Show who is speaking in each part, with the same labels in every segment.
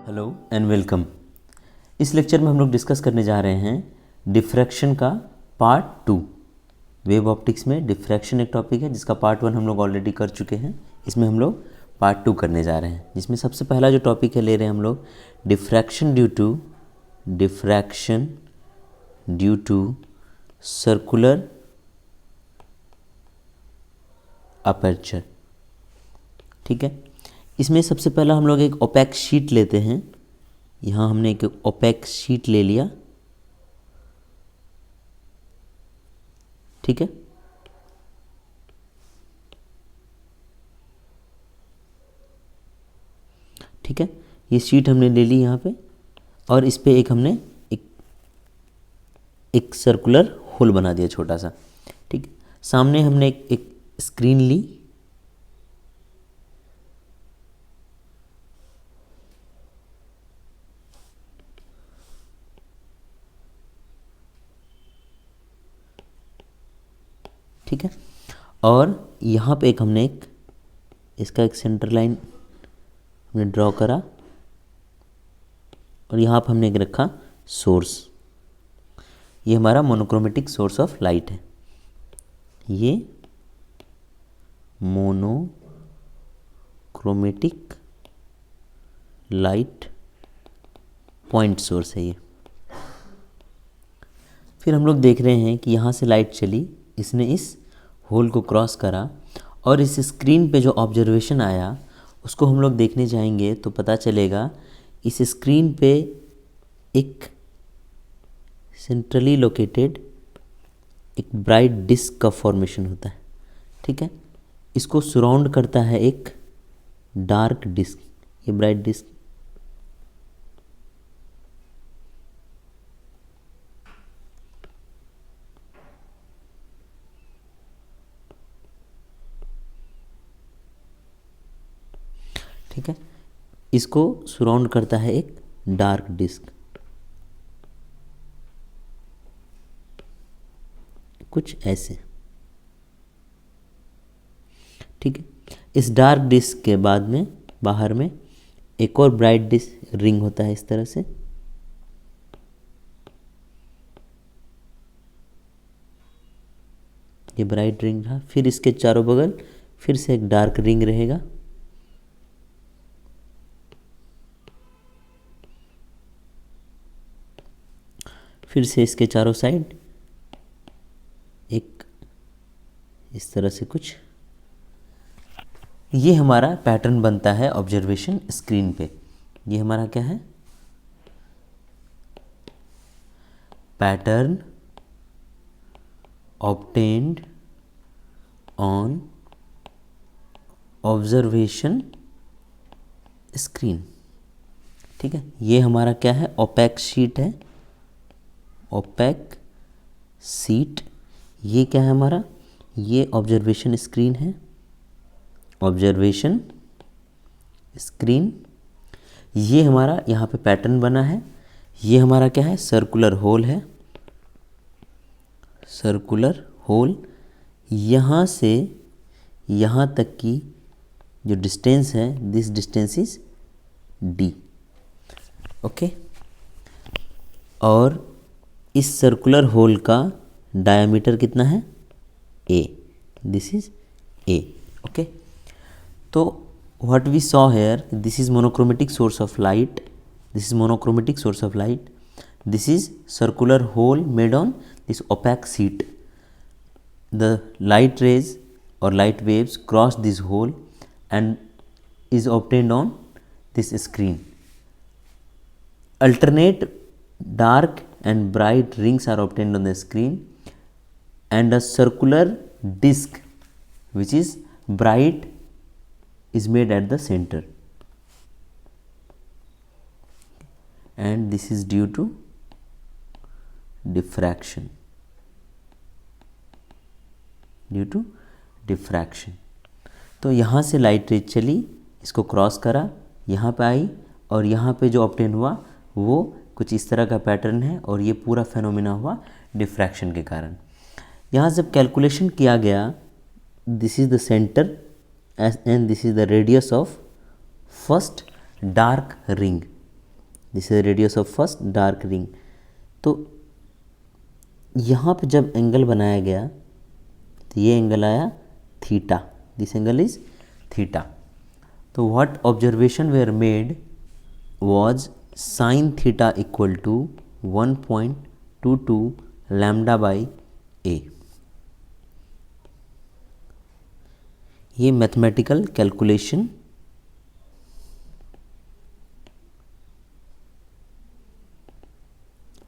Speaker 1: Hello and welcome. इस lecture में हम लोग डिस्कस करने जा रहे हैं डिफ्रैक्शन का पार्ट 2। वेव ऑप्टिक्स में डिफ्रैक्शन एक टॉपिक है जिसका पार्ट 1 हम लोग ऑलरेडी कर चुके हैं। इसमें हम लोग पार्ट 2 करने जा रहे हैं, जिसमें सबसे पहला जो टॉपिक है ले रहे हैं हम लोग diffraction due to circular aperture. ठीक है, इसमें सबसे पहला हम लोग एक ओपेक शीट लेते हैं। यहाँ हमने एक ओपेक शीट ले लिया। ठीक है, ठीक है, ये शीट हमने ले ली यहाँ पे, और इस पे एक हमने एक सर्कुलर होल बना दिया छोटा सा। ठीक है, सामने हमने एक स्क्रीन ली। ठीक है, और यहाँ पे एक हमने इसका एक सेंटर लाइन हमने ड्रॉ करा, और यहाँ पर हमने एक रखा सोर्स। ये हमारा मोनोक्रोमेटिक सोर्स ऑफ लाइट है। ये मोनोक्रोमेटिक लाइट पॉइंट सोर्स है ये। फिर हम लोग देख रहे हैं कि यहाँ से लाइट चली, इसने इस होल को क्रॉस करा, और इस स्क्रीन पे जो ऑब्जर्वेशन आया उसको हम लोग देखने जाएंगे तो पता चलेगा इस स्क्रीन पे एक सेंट्रली लोकेटेड एक ब्राइट डिस्क का फॉर्मेशन होता है। ठीक है, इसको सराउंड करता है एक डार्क डिस्क। ये ब्राइट डिस्क ठीक है, इसको सराउंड करता है एक डार्क डिस्क, कुछ ऐसे। ठीक है, इस डार्क डिस्क के बाद में बाहर में एक और ब्राइट डिस्क रिंग होता है इस तरह से। ये ब्राइट रिंग रहा, फिर इसके चारों बगल फिर से एक डार्क रिंग रहेगा। फिर से इसके चारों साइड एक इस तरह से कुछ। ये हमारा पैटर्न बनता है ऑब्जर्वेशन स्क्रीन पे। ये हमारा क्या है? Pattern obtained on observation screen. ठीक है, ये हमारा क्या है? ओपेक शीट है, ओपेक शीट। ये क्या है हमारा? ये ऑब्जर्वेशन स्क्रीन है, ऑब्जर्वेशन स्क्रीन। ये हमारा यहाँ पे पैटर्न बना है। ये हमारा क्या है? सर्कुलर होल है, सर्कुलर होल। यहाँ से यहाँ तक की जो डिस्टेंस है, this distance is D. Okay, और इस सर्कुलर होल का डायमीटर कितना है? A. This is a. Okay, तो what we saw here, this is monochromatic source of light, this is monochromatic source of light, this is circular hole made on this opaque sheet. The light rays or light waves cross this hole and is obtained on this screen. Alternate dark and bright rings are obtained on the screen, and a circular disc which is bright is made at the center, and this is due to diffraction. Due to diffraction. तो यहाँ से light rays चली, इसको cross करा, यहाँ पे आई, और यहाँ पे जो ऑब्टेन हुआ वो कुछ इस तरह का पैटर्न है, और ये पूरा फेनोमेना हुआ डिफ्रैक्शन के कारण। यहाँ जब कैलकुलेशन किया गया, this is the centre and this is the radius of first dark ring. This is radius of first dark ring. तो यहाँ पे जब एंगल बनाया गया तो ये एंगल आया theta, this angle is theta. तो what observation were made was sin theta equal to 1.22 lambda by a। ये मैथमेटिकल कैलकुलेशन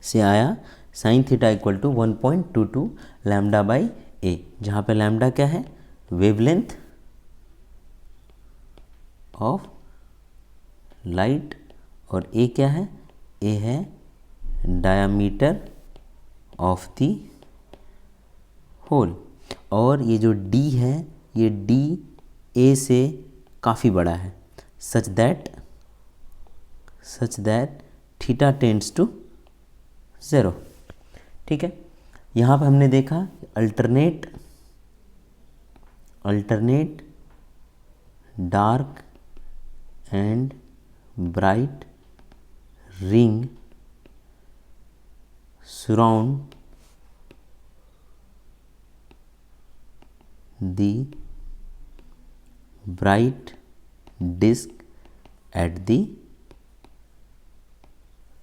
Speaker 1: से आया sin theta equal to 1.22 lambda by a, जहाँ पे लैम्डा क्या है, वेवलेंथ ऑफ लाइट, और ए क्या है, ए है डायामीटर ऑफ द होल। और ये जो डी है, ये डी ए से काफ़ी बड़ा है, such that theta tends to 0। ठीक है, यहाँ पर हमने देखा alternate dark and bright ring surround the bright disk at the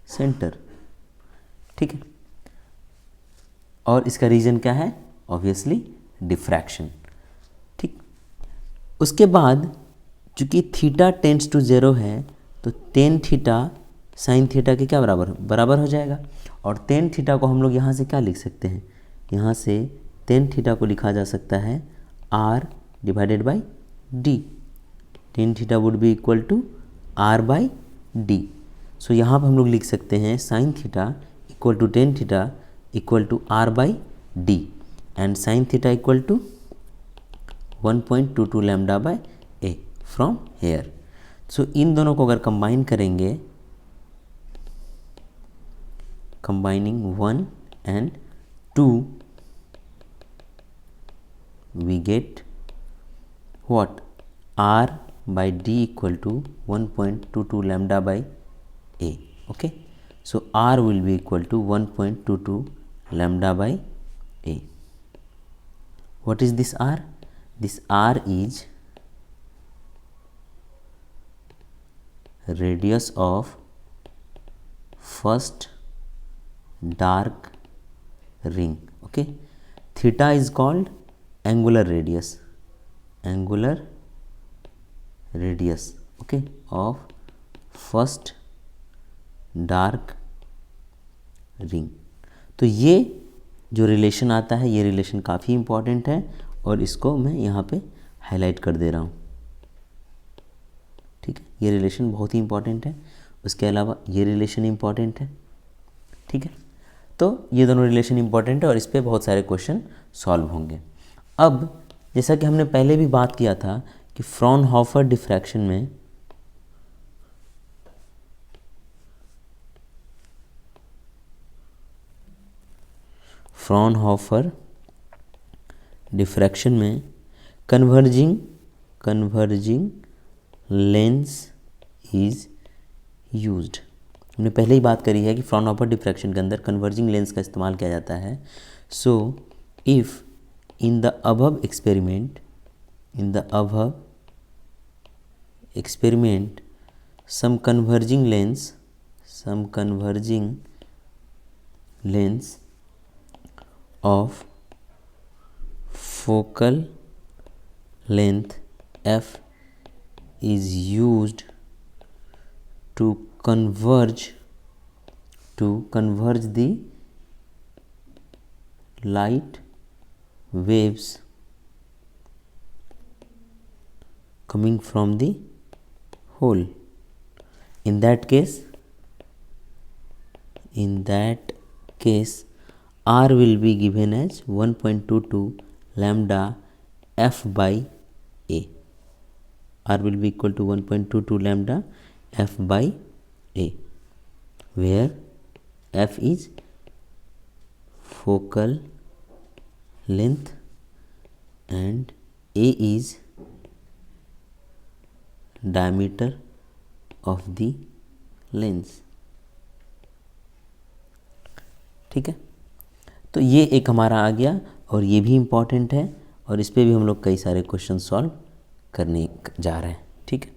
Speaker 1: center। ठीक है, और इसका रीज़न क्या है, ऑब्वियसली डिफ्रैक्शन। ठीक, उसके बाद चूँकि थीटा टेंड्स टू 0 है तो टेन थीटा साइन थीटा के क्या बराबर हो जाएगा। और टेन थीटा को हम लोग यहाँ से क्या लिख सकते हैं, यहाँ से टेन थीटा को लिखा जा सकता है r divided by D. Tan theta would be equal to r by D. So यहाँ पर हम लोग लिख सकते हैं sine theta equal to tan theta equal to r by D and sine theta equal to 1.22 lambda by a from here. So इन दोनों को अगर कंबाइन करेंगे, combining 1 and 2, we get what, r by d equal to 1.22 lambda by a। okay, so r will be equal to 1.22 lambda by a। what is this r? This r is radius of first dark ring। okay, theta is called angular radius okay of first dark ring। तो ये जो relation आता है, ये relation काफ़ी important है और इसको मैं यहाँ पे हाईलाइट कर दे रहा हूँ। ठीक है, ये रिलेशन बहुत ही इम्पॉर्टेंट है, उसके अलावा ये रिलेशन इम्पॉर्टेंट है। ठीक है, तो ये दोनों रिलेशन इंपॉर्टेंट है और इस पर बहुत सारे क्वेश्चन सॉल्व होंगे। अब जैसा कि हमने पहले भी बात किया था कि फ्रॉनहोफर डिफ्रैक्शन में कन्वर्जिंग लेंस इज यूज्ड। हमने पहले ही बात करी है कि फ्रॉनहोफर डिफ्रैक्शन के अंदर कन्वर्जिंग लेंस का इस्तेमाल किया जाता है। So if in the above experiment some converging lens of focal length f is used to converge the light waves coming from the hole। in that case r will be given as 1.22 lambda f by a। r will be equal to 1.22 lambda f by a, where f is focal length and a is diameter of the lens। ठीक है, तो ये एक हमारा आ गया और ये भी इम्पॉर्टेंट है और इस पे भी हम लोग कई सारे क्वेश्चन सॉल्व करने जा रहे हैं। ठीक है,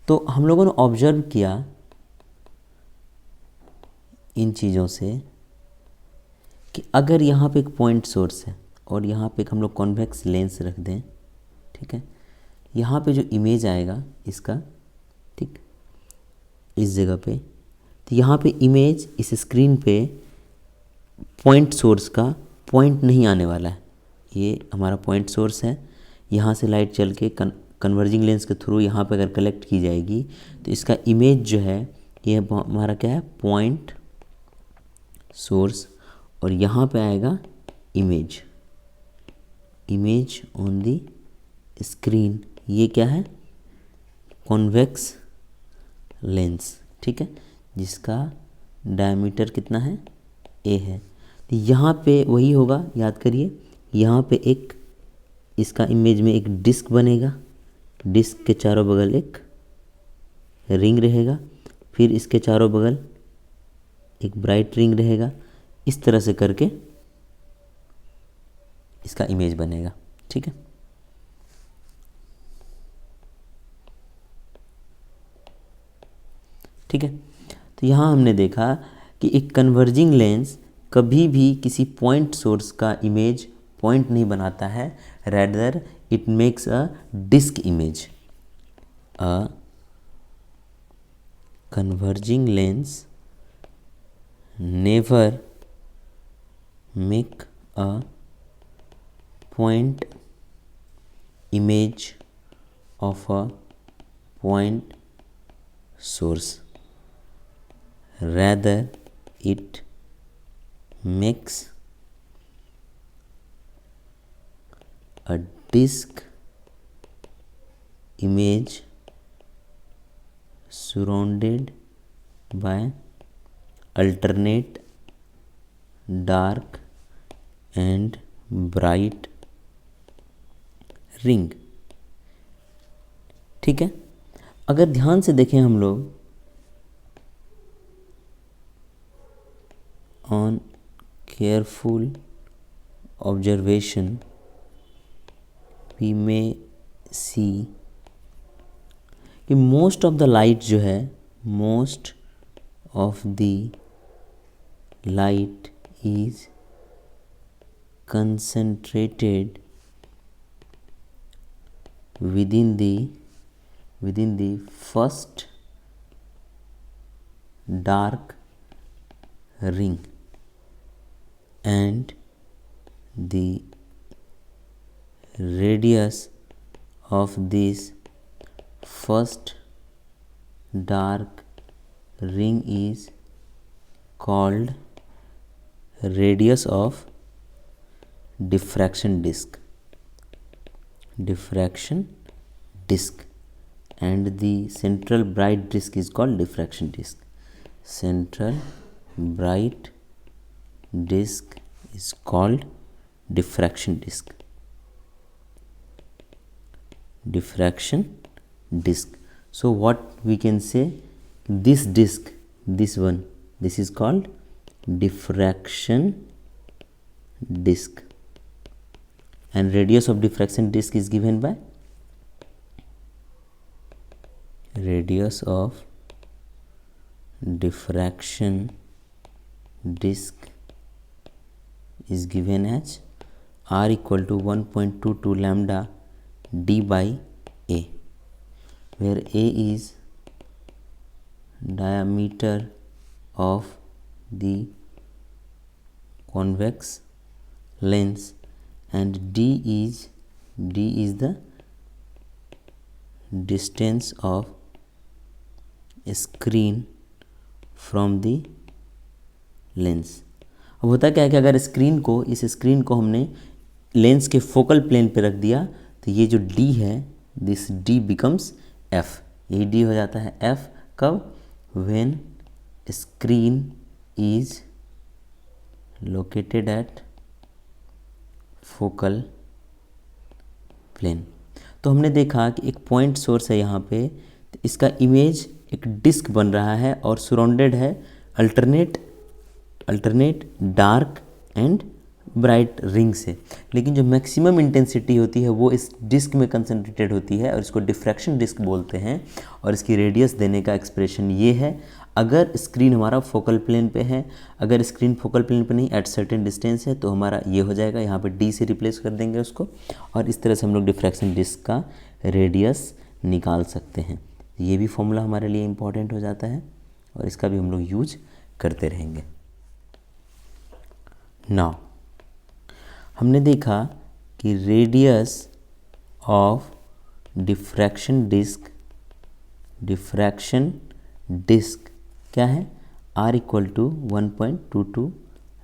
Speaker 1: तो हम लोगों ने ऑब्जर्व किया इन चीज़ों से कि अगर यहाँ पे एक पॉइंट सोर्स है और यहाँ पे एक हम लोग कॉन्वेक्स लेंस रख दें, ठीक है, यहाँ पे जो इमेज आएगा इसका, ठीक, इस जगह पे, तो यहाँ पे इमेज इस स्क्रीन पे पॉइंट सोर्स का पॉइंट नहीं आने वाला है। ये हमारा पॉइंट सोर्स है, यहाँ से लाइट चल के कन्वर्जिंग लेंस के थ्रू यहाँ पे अगर कलेक्ट की जाएगी तो इसका इमेज जो है ये हमारा क्या है, पॉइंट सोर्स, और यहाँ पे आएगा image, image on the screen, ये क्या है, कॉन्वेक्स लेंस, ठीक है, जिसका डायमीटर कितना है, ए है। तो यहाँ पे वही होगा, याद करिए, यहाँ पे एक इसका इमेज में एक डिस्क बनेगा, डिस्क के चारों बगल एक रिंग रहेगा, फिर इसके चारों बगल एक ब्राइट रिंग रहेगा, इस तरह से करके इसका इमेज बनेगा। ठीक है, ठीक है, तो यहाँ हमने देखा कि एक कन्वर्जिंग लेंस कभी भी किसी पॉइंट सोर्स का इमेज पॉइंट नहीं बनाता है, rather it makes a disc image. A converging lens never make a point image of a point source, rather it makes a disk image surrounded by alternate dark and bright ring। ठीक है, अगर ध्यान से देखें हम लोग, on careful observation we may see कि most of the light जो है, most of the light is concentrated within the first dark ring and the radius of this first dark ring is called radius of diffraction disk, and the central bright disk is called diffraction disk. Central bright disk is called diffraction disk. Diffraction disk. So what we can say, this disk, this one, this is called diffraction disk, and radius of diffraction disk is given by radius of diffraction disk is given as r equal to 1.22 lambda d by a, where a is diameter of the convex lens and d is the distance of screen from the lens. अब होता क्या है कि अगर screen को हमने lens के focal plane पे रख दिया तो ये जो D है, दिस D बिकम्स F, यही D हो जाता है F। कब? When screen is located at focal plane. तो हमने देखा कि एक पॉइंट सोर्स है यहाँ पे, तो इसका इमेज एक डिस्क बन रहा है और सराउंडेड है alternate alternate dark and bright ring से। लेकिन जो मैक्सिमम इंटेंसिटी होती है वो इस डिस्क में कंसंट्रेटेड होती है और इसको डिफ्रैक्शन डिस्क बोलते हैं। और इसकी रेडियस देने का एक्सप्रेशन ये है, अगर स्क्रीन हमारा फोकल प्लेन पे है, अगर स्क्रीन फोकल प्लेन पे नहीं एट सर्टेन डिस्टेंस है तो हमारा ये हो जाएगा, यहाँ पे डी से रिप्लेस कर देंगे उसको, और इस तरह से हम लोग डिफ्रैक्शन डिस्क का रेडियस निकाल सकते हैं। ये भी फॉर्मूला हमारे लिए इम्पॉर्टेंट हो जाता है और इसका भी हम लोग यूज करते रहेंगे। नाउ हमने देखा कि रेडियस ऑफ डिफ्रैक्शन डिस्क क्या है, R equal to 1.22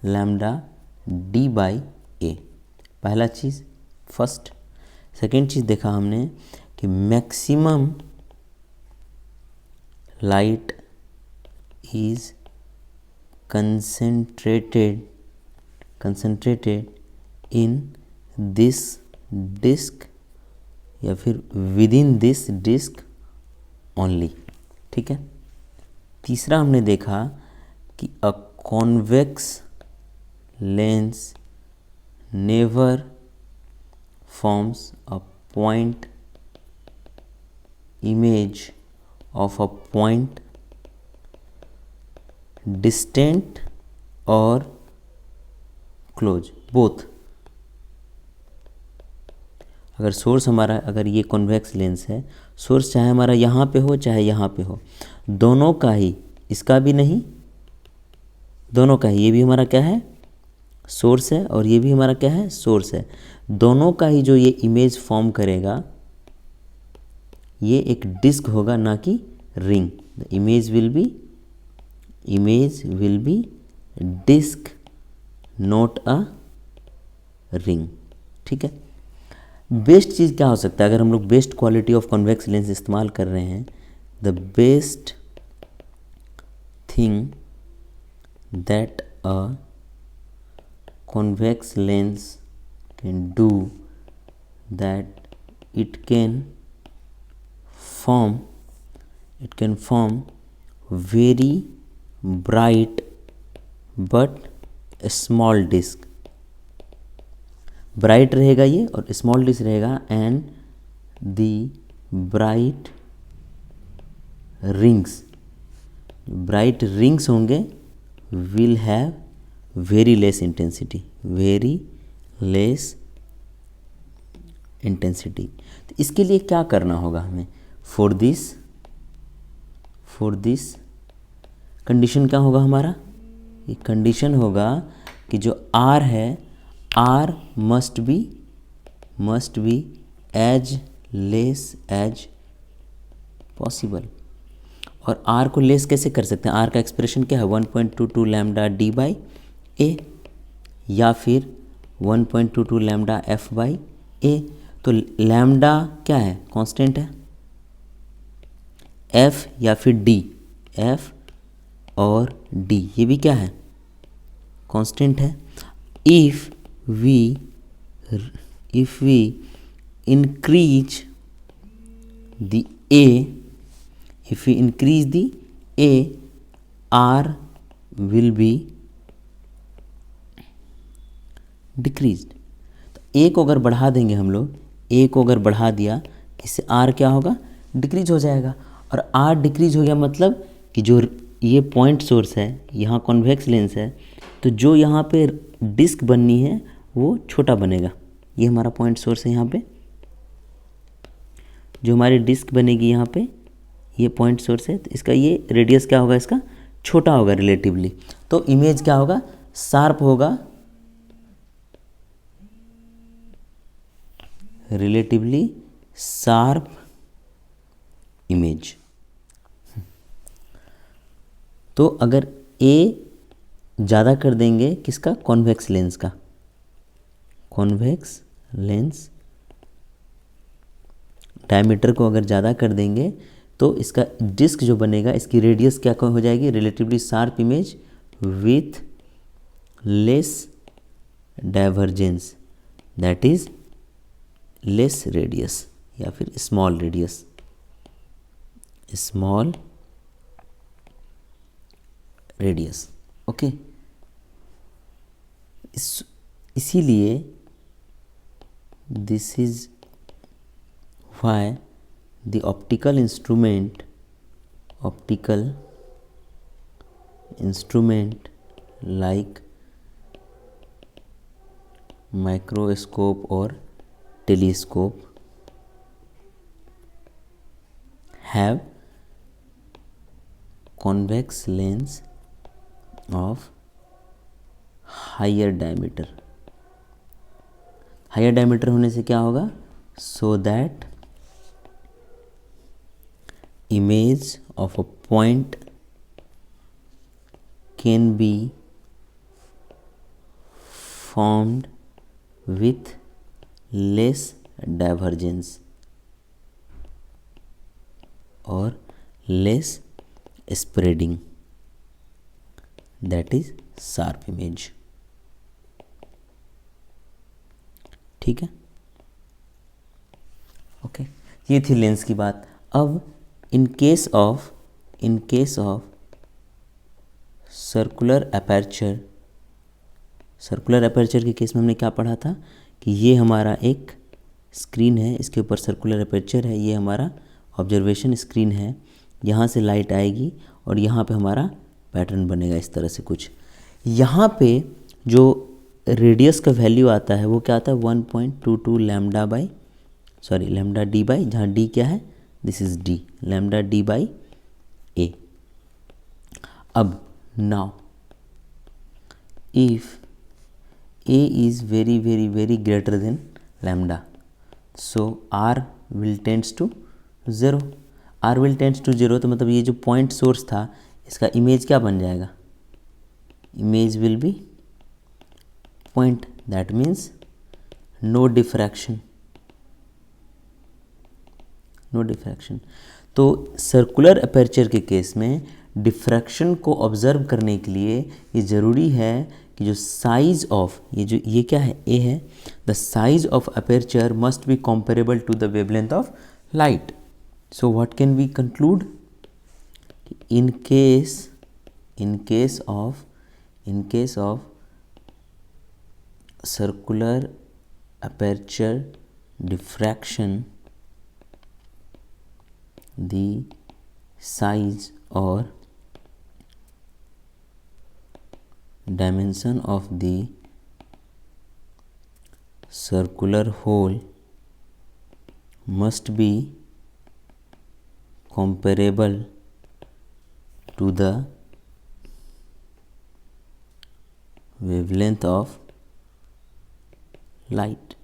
Speaker 1: lambda D by a. पहला चीज़ फर्स्ट। सेकेंड चीज़ देखा हमने कि maximum light is concentrated in this disk या फिर within this disk only. ठीक है। तीसरा हमने देखा कि a convex lens never forms a point image of a point distant और क्लोज बोथ। अगर सोर्स हमारा, अगर ये कॉन्वेक्स लेंस है, सोर्स चाहे हमारा यहाँ पे हो चाहे यहाँ पे हो, दोनों का ही, इसका भी नहीं, दोनों का ही, ये भी हमारा क्या है, सोर्स है, और ये भी हमारा क्या है, सोर्स है, दोनों का ही जो ये इमेज फॉर्म करेगा ये एक डिस्क होगा, ना कि ring. The image will be disc not a ring. ठीक है। बेस्ट चीज़ क्या हो सकता है अगर हम लोग best quality of convex lens इस्तेमाल कर रहे हैं? The best thing that a convex lens can do that it can form very bright but small disk। Bright रहेगा ये और स्मॉल डिस्क रहेगा, एंड दी ब्राइट रिंग्स होंगे will have very less intensity. तो इसके लिए क्या करना होगा हमें? फॉर दिस कंडीशन क्या होगा हमारा? ये कंडीशन होगा कि जो R है, R must be as less as possible. और R को लेस कैसे कर सकते हैं? R का एक्सप्रेशन क्या है? 1.22 लैम्डा डी बाई ए या फिर 1.22 लैम्डा एफ बाई ए। तो लैम्डा क्या है? कांस्टेंट है। एफ या फिर डी, एफ और डी ये भी क्या है? कांस्टेंट है। If we increase the a, R will be decreased। तो ए को अगर बढ़ा देंगे हम लोग, ए को अगर बढ़ा दिया, इससे R क्या होगा? डिक्रीज हो जाएगा। और R डिक्रीज हो गया मतलब कि जो ये पॉइंट सोर्स है, यहाँ कॉन्वेक्स लेंस है, तो जो यहाँ पे डिस्क बननी है वो छोटा बनेगा। ये हमारा पॉइंट सोर्स है, यहाँ पे जो हमारी डिस्क बनेगी, यहाँ पे ये पॉइंट सोर्स है, तो इसका ये रेडियस क्या होगा? इसका छोटा होगा रिलेटिवली। तो इमेज क्या होगा? शार्प होगा, रिलेटिवली शार्प इमेज। तो अगर ए ज़्यादा कर देंगे किसका? कॉन्वेक्स लेंस का। कॉन्वेक्स लेंस डायमीटर को अगर ज़्यादा कर देंगे तो इसका डिस्क जो बनेगा, इसकी रेडियस क्या हो जाएगी? Relatively sharp image with less divergence, that is less radius या फिर स्मॉल रेडियस। ओके, इसीलिए this is why the optical instrument like microscope और telescope have convex lens of higher diameter होने से क्या होगा, so that image of a point can be formed with less divergence or less spreading, that is sharp image। ठीक है, okay, ये थी lens की बात। अब in case of circular aperture के केस में हमने क्या पढ़ा था कि ये हमारा एक स्क्रीन है, इसके ऊपर सर्कुलर अपर्चर है, ये हमारा ऑब्जर्वेशन स्क्रीन है, यहाँ से लाइट आएगी और यहाँ पे हमारा पैटर्न बनेगा इस तरह से कुछ। यहाँ पे जो रेडियस का वैल्यू आता है वो क्या आता है 1.22 लैम्डा डी बाई, जहाँ डी क्या है, this is D, lambda D by a. अब now if a is very very very greater than lambda, so R will tends to 0। R will tends to 0 तो मतलब ये जो पॉइंट सोर्स था इसका इमेज क्या बन जाएगा, image will be point, that means no diffraction. तो सर्कुलर अपर्चर के केस में डिफ्रैक्शन को ऑब्जर्व करने के लिए ये ज़रूरी है कि जो साइज ऑफ ये क्या है, ए है, the size of aperture must be comparable to the wavelength of light. So what can we conclude? In case of circular aperture diffraction, the size or dimension of the circular hole must be comparable to the wavelength of light।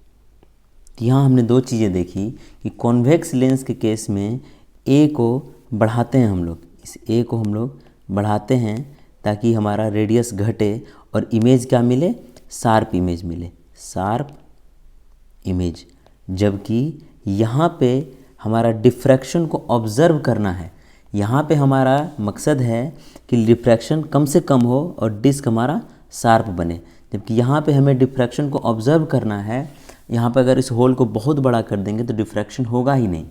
Speaker 1: यहाँ हमने दो चीज़ें देखी कि convex lens के case में ए को बढ़ाते हैं हम लोग, इस ए को हम लोग बढ़ाते हैं ताकि हमारा रेडियस घटे और इमेज क्या मिले, शार्प इमेज मिले, शार्प इमेज। जबकि यहाँ पे हमारा डिफ्रैक्शन को ऑब्ज़र्व करना है, यहाँ पे हमारा मकसद है कि डिफ्रैक्शन कम से कम हो और डिस्क हमारा शार्प बने। जबकि यहाँ पे हमें डिफ्रैक्शन को ऑब्ज़र्व करना है, यहाँ पे अगर इस होल को बहुत बड़ा कर देंगे तो डिफ्रैक्शन होगा ही नहीं,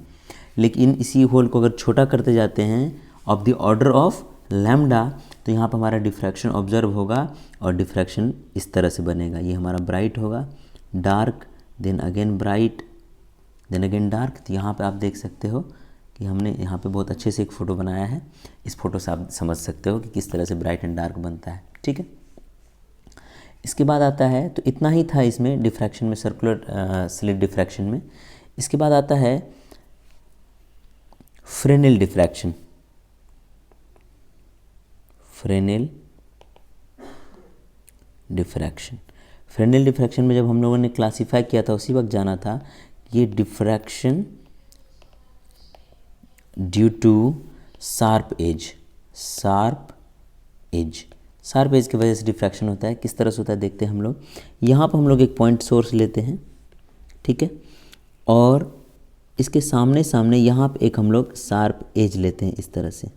Speaker 1: लेकिन इसी होल को अगर छोटा करते जाते हैं of the order of lambda तो यहाँ पर हमारा डिफ्रैक्शन ऑब्जर्व होगा और डिफ्रैक्शन इस तरह से बनेगा। ये हमारा ब्राइट होगा, dark, then again bright, then again dark. तो यहाँ पे आप देख सकते हो कि हमने यहाँ पे बहुत अच्छे से एक फ़ोटो बनाया है। इस फोटो से आप समझ सकते हो कि किस तरह से ब्राइट एंड डार्क बनता है। ठीक है, इसके बाद आता है, तो इतना ही था इसमें डिफ्रैक्शन में, सर्कुलर स्लिट डिफ्रैक्शन में। इसके बाद आता है फ्रेनेल डिफ्रैक्शन। फ्रेनेल डिफ्रैक्शन में जब हम लोगों ने क्लासीफाई किया था उसी वक्त जाना था ये diffraction due to sharp edge की वजह से डिफ्रैक्शन होता है। किस तरह से होता है देखते हैं हम लोग। यहाँ पर हम लोग एक पॉइंट सोर्स लेते हैं, ठीक है, और इसके सामने सामने यहाँ पे एक हम लोग शार्प एज लेते हैं इस तरह से।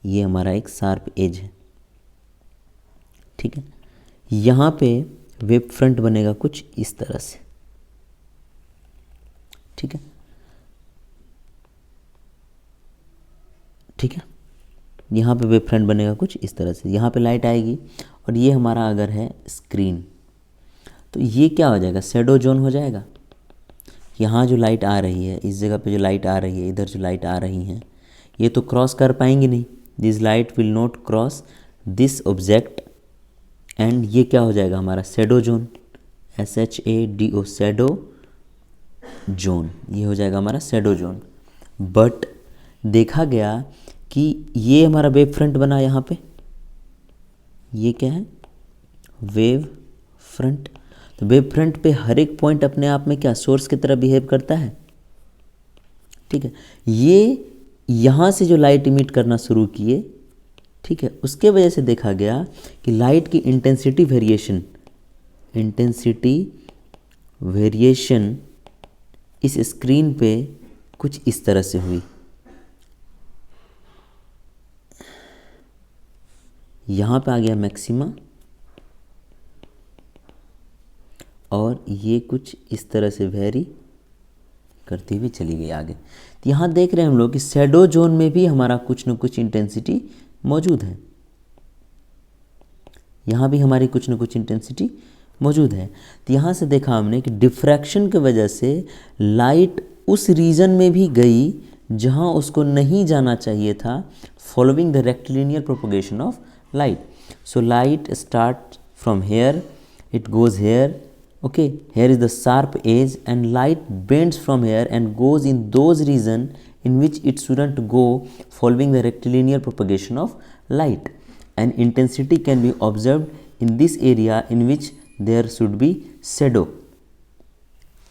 Speaker 1: ये हमारा एक शार्प एज है, ठीक है। यहाँ पे वेव फ्रंट बनेगा कुछ इस तरह से, ठीक है, ठीक है। यहाँ पे वेव फ्रंट बनेगा कुछ इस तरह से, यहाँ पे लाइट आएगी और ये हमारा अगर है स्क्रीन, तो ये क्या हो जाएगा, शैडो जोन हो जाएगा। यहाँ जो लाइट आ रही है, इस जगह पे जो लाइट आ रही है, इधर जो लाइट आ रही हैं, ये तो क्रॉस कर पाएंगे नहीं, this light will not cross this object, and ये क्या हो जाएगा हमारा shadow zone, SHADO shadow zone, ये हो जाएगा हमारा शैडो जोन। बट देखा गया कि ये हमारा वेव फ्रंट बना यहाँ पे, ये क्या है, वेव फ्रंट। तो वेव फ्रंट पे हर एक पॉइंट अपने आप में क्या सोर्स की तरह बिहेव करता है, ठीक है। ये यहाँ से जो लाइट इमिट करना शुरू किए, ठीक है, उसके वजह से देखा गया कि लाइट की इंटेंसिटी वेरिएशन इस स्क्रीन पे कुछ इस तरह से हुई। यहाँ पे आ गया मैक्सिमा और ये कुछ इस तरह से वेरी करती हुई चली गई आगे। तो यहाँ देख रहे हैं हम लोग कि शैडो जोन में भी हमारा कुछ न कुछ इंटेंसिटी मौजूद है, यहाँ भी हमारी कुछ न कुछ इंटेंसिटी मौजूद है। तो यहाँ से देखा हमने कि डिफ्रैक्शन की वजह से लाइट उस रीजन में भी गई जहाँ उसको नहीं जाना चाहिए था, following the rectilinear propagation of light. So light start from here, it goes hair, okay, here is the sharp edge, and light bends from here and goes in those region in which it shouldn't go, following the rectilinear propagation of light, and intensity can be observed in this area in which there should be shadow।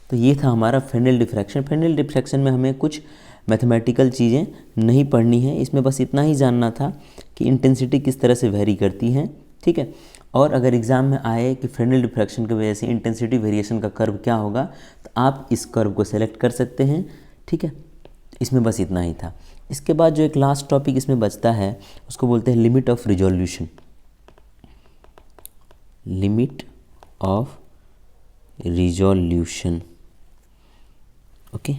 Speaker 1: तो ये था हमारा Fresnel diffraction. Fresnel diffraction में हमें कुछ mathematical चीज़ें नहीं पढ़नी है, इसमें बस इतना ही जानना था कि इंटेंसिटी किस तरह से वेरी करती है, ठीक है। और अगर एग्ज़ाम में आए कि फ्रेनेल डिफ्रैक्शन की वजह से इंटेंसिटी वेरिएशन का कर्व क्या होगा, तो आप इस कर्व को सेलेक्ट कर सकते हैं, ठीक है। इसमें बस इतना ही था। इसके बाद जो एक लास्ट टॉपिक इसमें बचता है उसको बोलते हैं limit of resolution. Limit of resolution, okay,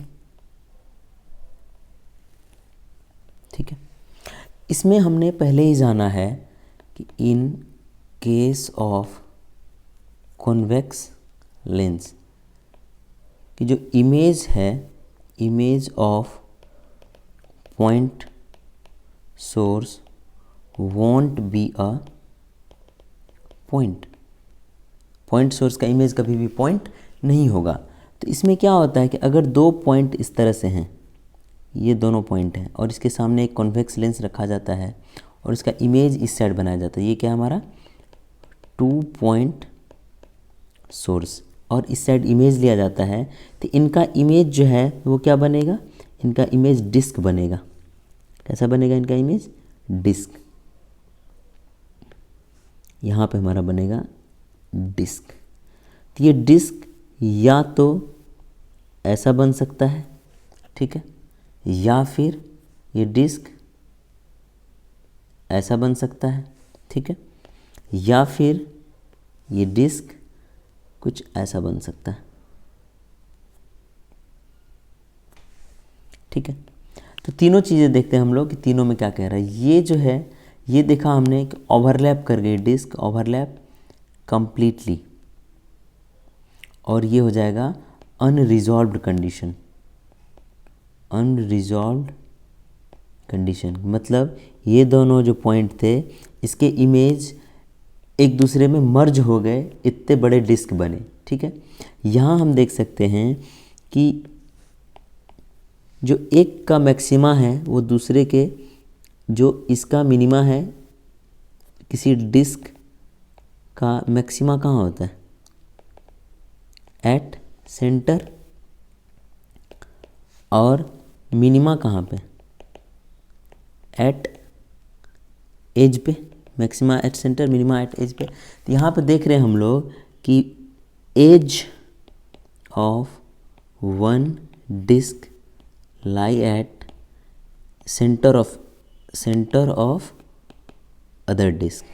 Speaker 1: ठीक है। इसमें हमने पहले ही जाना है कि in case of convex lens की जो इमेज है, image of point source want be a point. Point source का इमेज कभी भी पॉइंट नहीं होगा। तो इसमें क्या होता है कि अगर दो पॉइंट इस तरह से हैं, ये दोनों पॉइंट हैं, और इसके सामने एक कॉन्वेक्स लेंस रखा जाता है और इसका इमेज इस साइड बनाया जाता है, ये क्या हमारा 2 पॉइंट सोर्स, और इस साइड इमेज लिया जाता है, तो इनका इमेज जो है वो क्या बनेगा, इनका इमेज डिस्क बनेगा। कैसा बनेगा इनका इमेज, डिस्क। यहाँ पे हमारा बनेगा डिस्क। तो ये डिस्क या तो ऐसा बन सकता है, ठीक है, या फिर ये डिस्क ऐसा बन सकता है, ठीक है, या फिर ये डिस्क कुछ ऐसा बन सकता है, ठीक है। तो तीनों चीज़ें देखते हैं हम लोग कि तीनों में क्या कह रहा है। ये जो है ये देखा हमने कि ओवरलैप कर गई डिस्क, ओवरलैप कंप्लीटली, और ये हो जाएगा अनरिजॉल्व्ड कंडीशन। अनरिजॉल्व्ड कंडीशन मतलब ये दोनों जो पॉइंट थे इसके इमेज एक दूसरे में मर्ज हो गए, इतने बड़े डिस्क बने, ठीक है। यहाँ हम देख सकते हैं कि जो एक का मैक्सिमा है वो दूसरे के जो इसका मिनिमा है, किसी डिस्क का मैक्सिमा कहाँ होता है, एट सेंटर, और मिनिमा कहाँ पे, एट एज पे। Maxima at centre, minima at edge पे। तो यहाँ पे देख रहे हैं हम लोग कि edge of one disc lie at centre of other disc,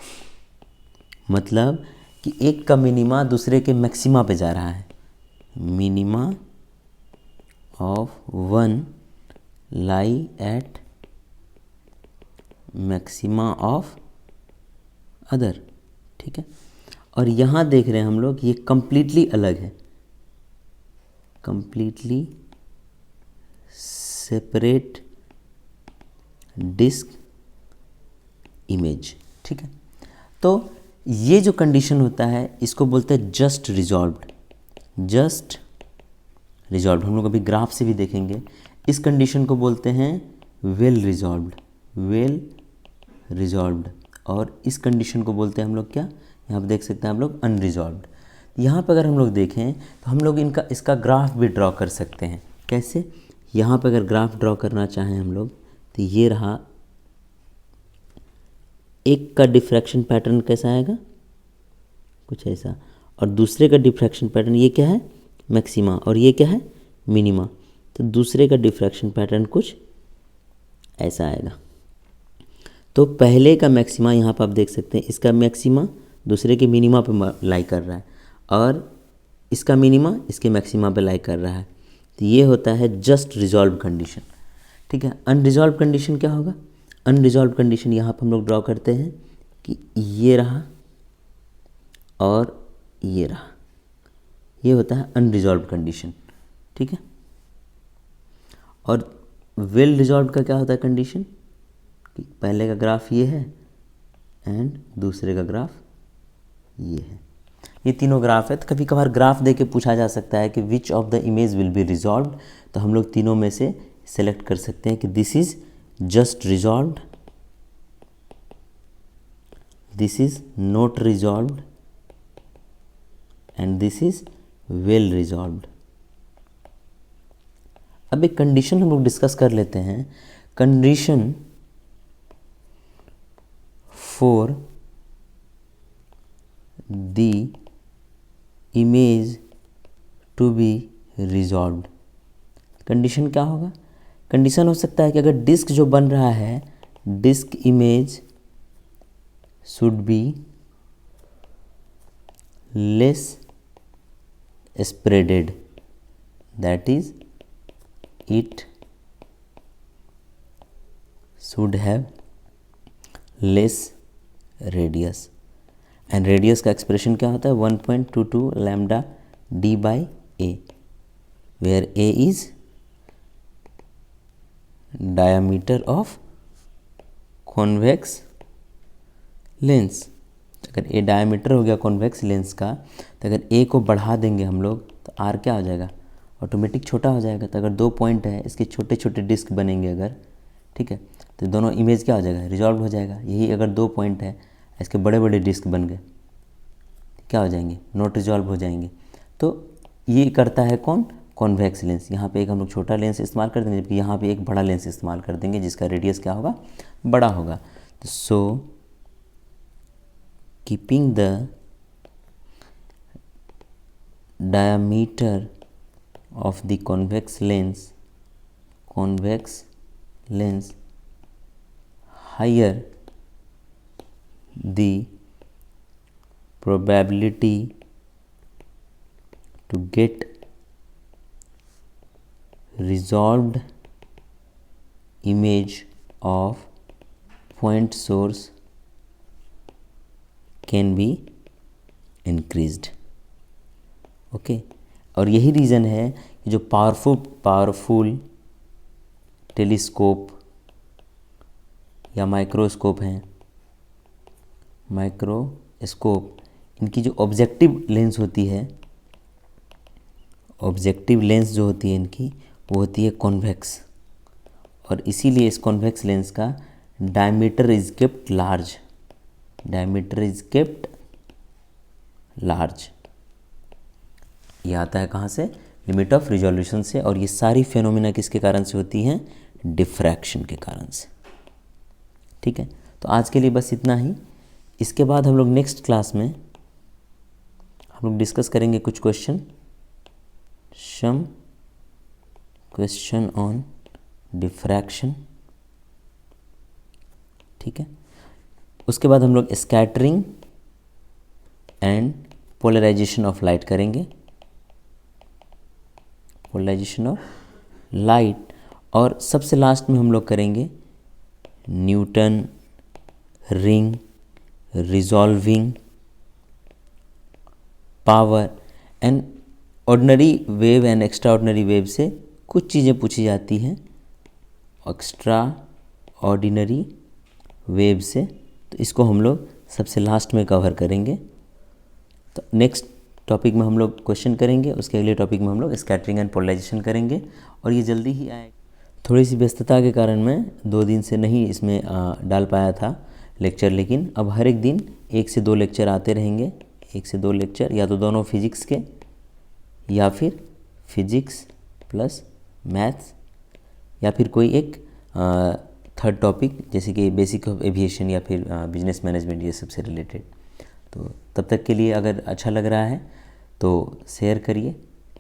Speaker 1: मतलब कि एक का मिनिमा दूसरे के मैक्सिमा पे जा रहा है। Minima of one lie at maxima of other. ठीक है, और यहाँ देख रहे हैं हम लोग ये कंप्लीटली अलग है, कंप्लीटली सेपरेट डिस्क इमेज। ठीक है, तो ये जो कंडीशन होता है इसको बोलते हैं जस्ट रिजॉल्व्ड। जस्ट रिजॉल्व हम लोग अभी ग्राफ से भी देखेंगे। इस कंडीशन को बोलते हैं वेल रिजॉल्व्ड, वेल रिजॉल्व्ड। और इस कंडीशन को बोलते हैं हम लोग क्या, यहाँ पे देख सकते हैं हम लोग अनरिजॉल्व्ड। यहाँ पे अगर हम लोग देखें तो हम लोग इसका ग्राफ भी ड्रॉ कर सकते हैं। कैसे, यहाँ पे अगर ग्राफ ड्रॉ करना चाहें हम लोग तो ये रहा, एक का डिफ्रैक्शन पैटर्न कैसा आएगा, कुछ ऐसा, और दूसरे का डिफ्रैक्शन पैटर्न ये क्या है, मैक्सिमा, और ये क्या है, मिनिमा। तो दूसरे का डिफ्रैक्शन पैटर्न कुछ ऐसा आएगा। तो पहले का मैक्सिमा यहाँ पर आप देख सकते हैं, इसका मैक्सिमा दूसरे के मिनिमा पे लाई कर रहा है, और इसका मिनिमा इसके मैक्सिमा पे लाई कर रहा है। तो ये होता है जस्ट रिजॉल्व कंडीशन। ठीक है, अनरिजॉल्व कंडीशन क्या होगा, अनरिजॉल्व कंडीशन यहाँ पर हम लोग ड्रॉ करते हैं कि ये रहा और ये रहा, ये होता है अनरिजॉल्व कंडीशन। ठीक है, और वेल रिजॉल्व का क्या होता है कंडीशन, कि पहले का ग्राफ ये है एंड दूसरे का ग्राफ ये है। ये तीनों ग्राफ है। तो कभी कभार ग्राफ दे के पूछा जा सकता है कि which of the image will B resolved, तो हम लोग तीनों में से सेलेक्ट कर सकते हैं कि this is just resolved, this is not resolved and this is well resolved. अब एक कंडीशन हम लोग डिस्कस कर लेते हैं, condition for the image to be resolved. Condition क्या होगा, कंडीशन हो सकता है कि अगर डिस्क जो बन रहा है, disc image should be less spreaded, that is it should have less radius, and radius का एक्सप्रेशन क्या होता है, 1.22 lambda d by a, where a is diameter of convex lens। अगर a डायमीटर हो गया कॉन्वेक्स लेंस का, तो अगर a को बढ़ा देंगे हम लोग तो r क्या हो जाएगा, ऑटोमेटिक छोटा हो जाएगा। तो अगर दो पॉइंट है, इसके छोटे छोटे डिस्क बनेंगे अगर, ठीक है, तो दोनों इमेज क्या हो जाएगा, रिजॉल्व हो जाएगा। यही अगर दो पॉइंट है, इसके बड़े बड़े डिस्क बन गए, क्या हो जाएंगे, नॉट रिजॉल्व हो जाएंगे। तो ये करता है कौन, कॉन्वेक्स लेंस। यहाँ पे एक हम लोग छोटा लेंस इस्तेमाल कर देंगे, जबकि यहाँ पे एक बड़ा लेंस इस्तेमाल कर देंगे जिसका रेडियस क्या होगा, बड़ा होगा। तो सो keeping the diameter of the convex lens higher, the probability to get resolved image of point source can be increased. Okay, और यही रीज़न है कि जो पावरफुल टेलीस्कोप या माइक्रोस्कोप हैं, माइक्रोस्कोप, इनकी जो ऑब्जेक्टिव लेंस होती है, ऑब्जेक्टिव लेंस जो होती है इनकी, वो होती है कॉन्वेक्स, और इसीलिए इस कॉन्वेक्स लेंस का diameter is kept large, diameter is kept large. ये आता है कहाँ से, लिमिट ऑफ रिजोल्यूशन से। और ये सारी फेनोमेना किसके कारण से होती हैं, डिफ्रैक्शन के कारण से। ठीक है, तो आज के लिए बस इतना ही। इसके बाद हम लोग नेक्स्ट क्लास में हम लोग डिस्कस करेंगे कुछ question, some question on diffraction. ठीक है, उसके बाद हम लोग scattering and polarisation of light करेंगे, पोलराइजेशन ऑफ लाइट। और सबसे लास्ट में हम लोग करेंगे Newton ring, resolving, power and ordinary wave and extraordinary wave से कुछ चीज़ें पूछी जाती हैं एक्स्ट्रा ऑर्डिनरी वेव से, तो इसको हम लोग सबसे लास्ट में कवर करेंगे। तो नेक्स्ट टॉपिक में हम लोग क्वेश्चन करेंगे, उसके अगले टॉपिक में हम लोग स्कैटरिंग एंड पोलराइजेशन करेंगे और ये जल्दी ही आएगा। थोड़ी सी व्यस्तता के कारण मैं 2 दिन से नहीं इसमें डाल पाया था लेक्चर, लेकिन अब हर एक दिन 1 से 2 लेक्चर आते रहेंगे। 1 से 2 लेक्चर या तो दोनों फिजिक्स के या फिर फिजिक्स प्लस मैथ्स या फिर कोई एक थर्ड टॉपिक जैसे कि बेसिक ऑफ एविएशन या फिर बिजनेस मैनेजमेंट, ये सबसे रिलेटेड। तो तब तक के लिए अगर अच्छा लग रहा है तो शेयर करिए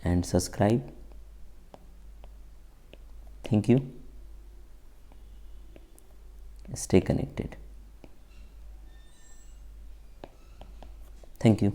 Speaker 1: and subscribe. Thank you, stay connected. Thank you.